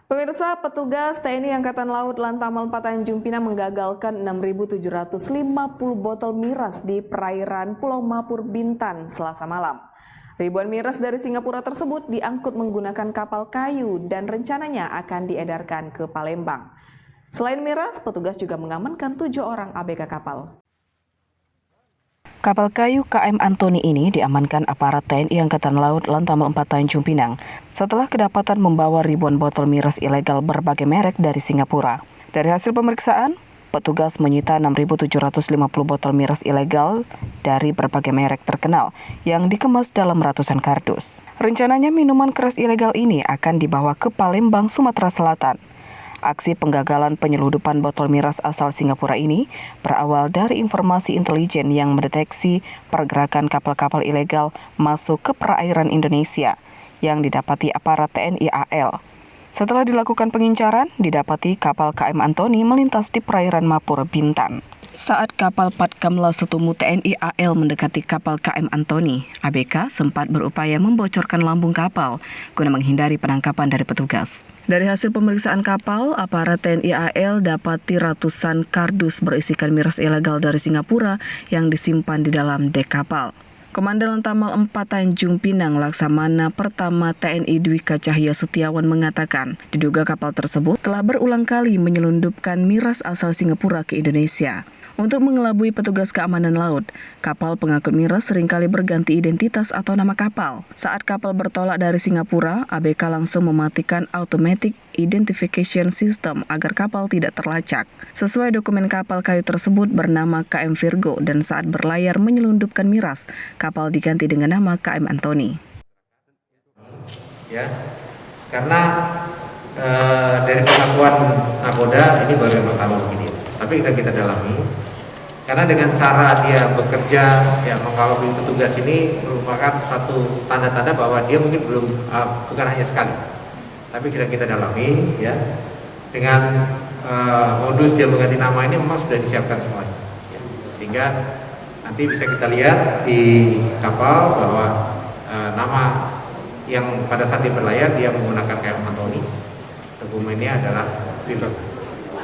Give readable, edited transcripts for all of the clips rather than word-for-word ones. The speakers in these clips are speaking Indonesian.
Pemirsa, petugas TNI Angkatan Laut Lantamal 4 Tanjung Pinang menggagalkan 6.750 botol miras di perairan Pulau Mapur, Bintan, Selasa malam. Ribuan miras dari Singapura tersebut diangkut menggunakan kapal kayu dan rencananya akan diedarkan ke Palembang. Selain miras, petugas juga mengamankan 7 orang ABK kapal. Kapal kayu KM Antoni ini diamankan aparat TNI Angkatan Laut Lantamal 4 Tanjung Pinang setelah kedapatan membawa ribuan botol miras ilegal berbagai merek dari Singapura. Dari hasil pemeriksaan, petugas menyita 6.750 botol miras ilegal dari berbagai merek terkenal yang dikemas dalam ratusan kardus. Rencananya minuman keras ilegal ini akan dibawa ke Palembang, Sumatera Selatan. Aksi penggagalan penyeludupan botol miras asal Singapura ini berawal dari informasi intelijen yang mendeteksi pergerakan kapal-kapal ilegal masuk ke perairan Indonesia yang didapati aparat TNI AL. Setelah dilakukan pengincaran, didapati kapal KM Antoni melintas di perairan Mapur, Bintan. Saat kapal Patkamla Setumu TNI AL mendekati kapal KM Antoni, ABK sempat berupaya membocorkan lambung kapal guna menghindari penangkapan dari petugas. Dari hasil pemeriksaan kapal, aparat TNI AL dapati ratusan kardus berisikan miras ilegal dari Singapura yang disimpan di dalam dek kapal. Komandan Lantamal 4 Tanjung Pinang Laksamana Pertama TNI Dwika Cahya Setiawan mengatakan, diduga kapal tersebut telah berulang kali menyelundupkan miras asal Singapura ke Indonesia. Untuk mengelabui petugas keamanan laut, kapal pengangkut miras seringkali berganti identitas atau nama kapal. Saat kapal bertolak dari Singapura, ABK langsung mematikan Automatic Identification System agar kapal tidak terlacak. Sesuai dokumen kapal kayu tersebut bernama KM Virgo dan saat berlayar menyelundupkan miras, kapal diganti dengan nama KM Antoni. Ya, karena dari pengakuan nakoda ini baru yang pertama begini, tapi kita dalami. Karena dengan cara dia bekerja, ya mengalami petugas ini merupakan satu tanda-tanda bahwa dia mungkin belum bukan hanya sekali, tapi kita dalami, ya dengan modus dia mengganti nama ini memang sudah disiapkan semuanya, ya. Sehingga nanti bisa kita lihat di kapal bahwa nama yang pada saat dia berlayar dia menggunakan KM Antoni, dokumennya adalah Virgo.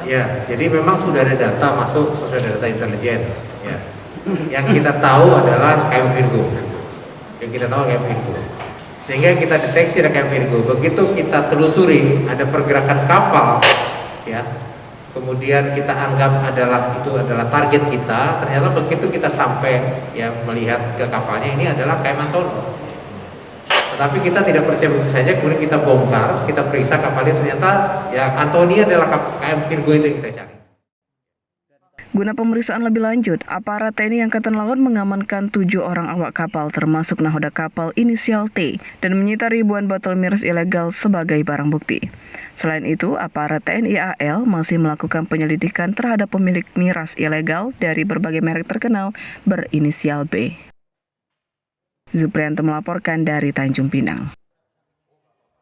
Ya, jadi memang sudah ada data masuk sesuai data intelijen. Ya. Yang kita tahu adalah KM Virgo. Sehingga kita deteksi ada KM Virgo. Begitu kita telusuri ada pergerakan kapal, ya. Kemudian kita anggap itu adalah target kita. Ternyata begitu kita sampai ya melihat ke kapalnya, ini adalah KM Antoni. Tetapi kita tidak percaya begitu saja, kemudian kita bongkar, kita periksa kapalnya, ternyata ya Antoni adalah KM Virgo itu yang kita cari. Guna pemeriksaan lebih lanjut, aparat TNI Angkatan Laut mengamankan 7 orang awak kapal termasuk nahoda kapal inisial T dan menyita ribuan botol miras ilegal sebagai barang bukti. Selain itu, aparat TNI AL masih melakukan penyelidikan terhadap pemilik miras ilegal dari berbagai merek terkenal berinisial B. Zuprianto melaporkan dari Tanjung Pinang.